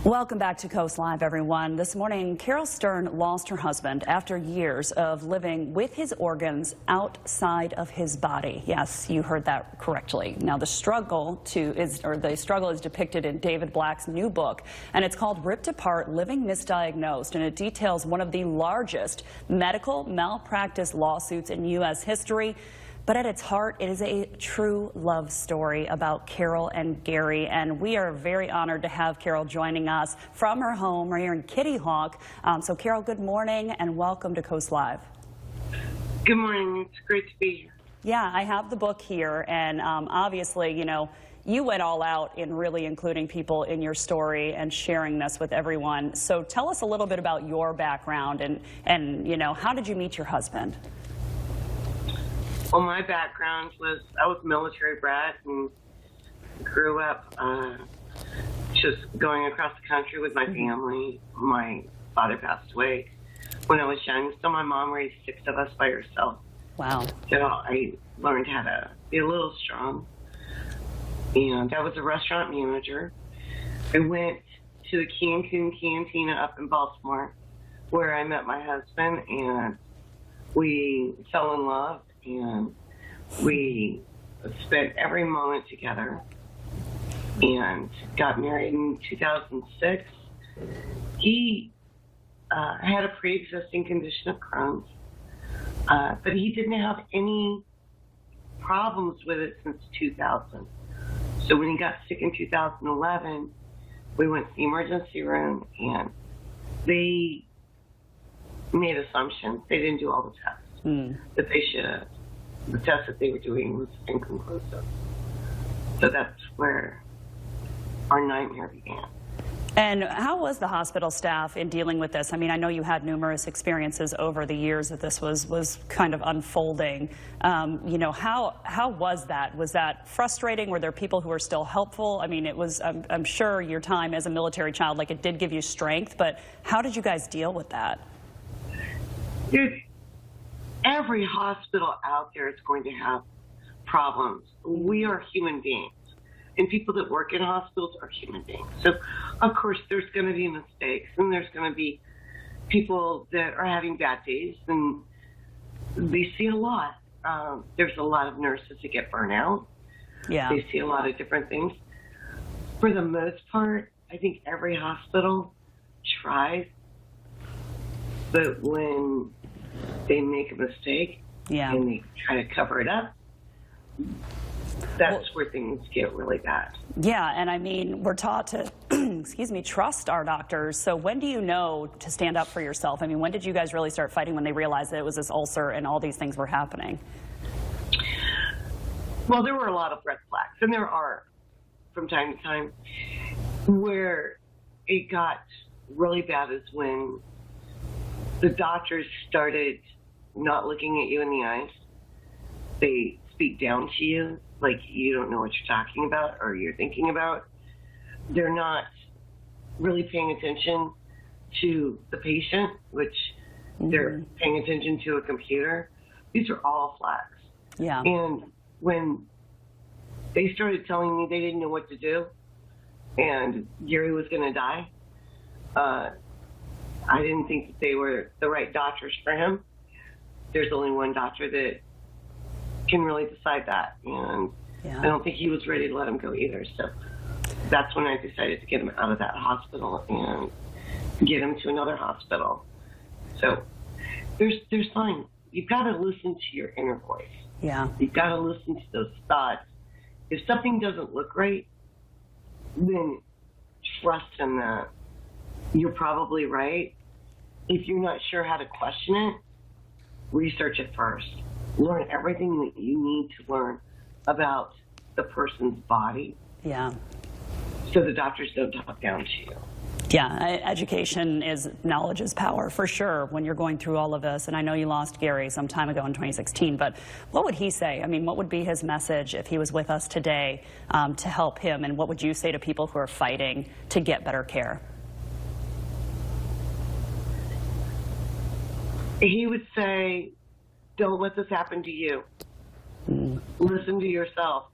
Welcome back to Coast Live, everyone. This morning, Carol Stern lost her husband after years of living with his organs outside of his body. Yes, you heard that correctly. Now, the struggle is depicted in David Black's new book, and it's called Ripped Apart: Living Misdiagnosed, and it details one of the largest medical malpractice lawsuits in U.S. history. But at its heart, it is a true love story about Carol and Gary, and we are very honored to have Carol joining us from her home right here in Kitty Hawk. So, Carol, good morning and welcome to Coast Live. Good morning. It's great to be here. Yeah, I have the book here, and obviously, you know, you went all out in really including people in your story and sharing this with everyone. So tell us a little bit about your background and you know, how did you meet your husband? Well, my background was I was a military brat and grew up just going across the country with my family. My father passed away when I was young, so my mom raised 6 of us by herself. Wow. So I learned how to be a little strong. And I was a restaurant manager. I went to the Cancun Cantina up in Baltimore where I met my husband, and we fell in love. And we spent every moment together and got married in 2006. He had a pre-existing condition of Crohn's, but he didn't have any problems with it since 2000. So when he got sick in 2011, we went to the emergency room and they made assumptions. They didn't do all the tests that they should have. The test that they were doing was inconclusive. So that's where our nightmare began. And how was the hospital staff in dealing with this? I mean, I know you had numerous experiences over the years that this was kind of unfolding. You know, how was that? Was that frustrating? Were there people who were still helpful? I mean, it was, I'm sure your time as a military child, like, it did give you strength, but how did you guys deal with that? Every hospital out there is going to have problems. We are human beings, and people that work in hospitals are human beings. So, of course, there's going to be mistakes, and there's going to be people that are having bad days, and they see a lot. There's a lot of nurses that get burnt out. Yeah. They see a lot of different things. For the most part, I think every hospital tries, but when they make a mistake and they try to cover it up, that's where things get really bad. Yeah, and I mean, we're taught to, excuse me, trust our doctors. So when do you know to stand up for yourself? I mean, when did you guys really start fighting when they realized that it was this ulcer and all these things were happening? Well, there were a lot of red flags, and there are from time to time. Where it got really bad is when the doctors started not looking at you in the eyes. They speak down to you like you don't know what you're talking about or you're thinking about. They're not really paying attention to the patient, which they're paying attention to a computer. These are all flags. Yeah. And when they started telling me they didn't know what to do and Gary was going to die, I didn't think that they were the right doctors for him. There's only one doctor that can really decide that, and I don't think he was ready to let him go either. So that's when I decided to get him out of that hospital and get him to another hospital. So there's signs. You've got to listen to your inner voice. Yeah. You've got to listen to those thoughts. If something doesn't look right, then trust in that you're probably right. If you're not sure how to question it, research it first. Learn everything that you need to learn about the person's body. Yeah. So the doctors don't talk down to you. Yeah, education is, knowledge is power, for sure, when you're going through all of this. And I know you lost Gary some time ago in 2016, but what would he say? I mean, what would be his message if he was with us today to help him? And what would you say to people who are fighting to get better care? He would say, don't let this happen to you. Listen to yourself.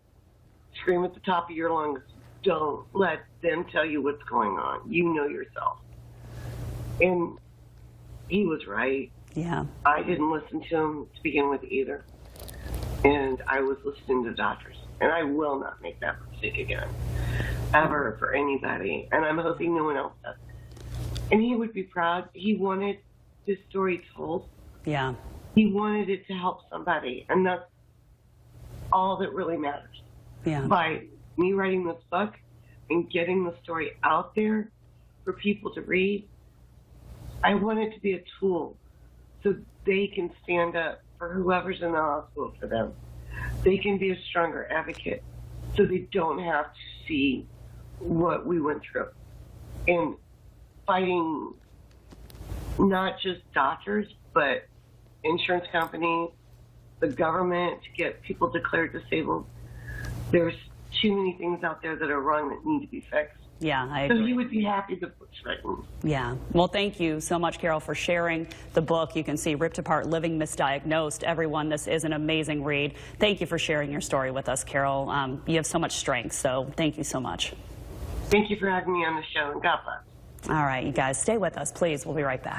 Scream at the top of your lungs. don't let them tell you what's going on. You know yourself. And he was right. Yeah. I didn't listen to him to begin with either. And I was listening to doctors. And I will not make that mistake again, ever, for anybody. And I'm hoping no one else does. And he would be proud. He wanted his story told. Yeah. He wanted it to help somebody. And that's all that really matters. Yeah. By me writing this book and getting the story out there for people to read, I want it to be a tool so they can stand up for whoever's in the hospital for them. They can be a stronger advocate so they don't have to see what we went through. And fighting not just doctors, but insurance companies, the government to get people declared disabled. There's too many things out there that are wrong that need to be fixed. Yeah, I agree. So he would be happy the book's written. Yeah. Well, thank you so much, Carol, for sharing the book. You can see Ripped Apart, Living Misdiagnosed. Everyone, this is an amazing read. Thank you for sharing your story with us, Carol. You have so much strength, so thank you so much. Thank you for having me on the show, and God bless. All right, you guys, stay with us, please. We'll be right back.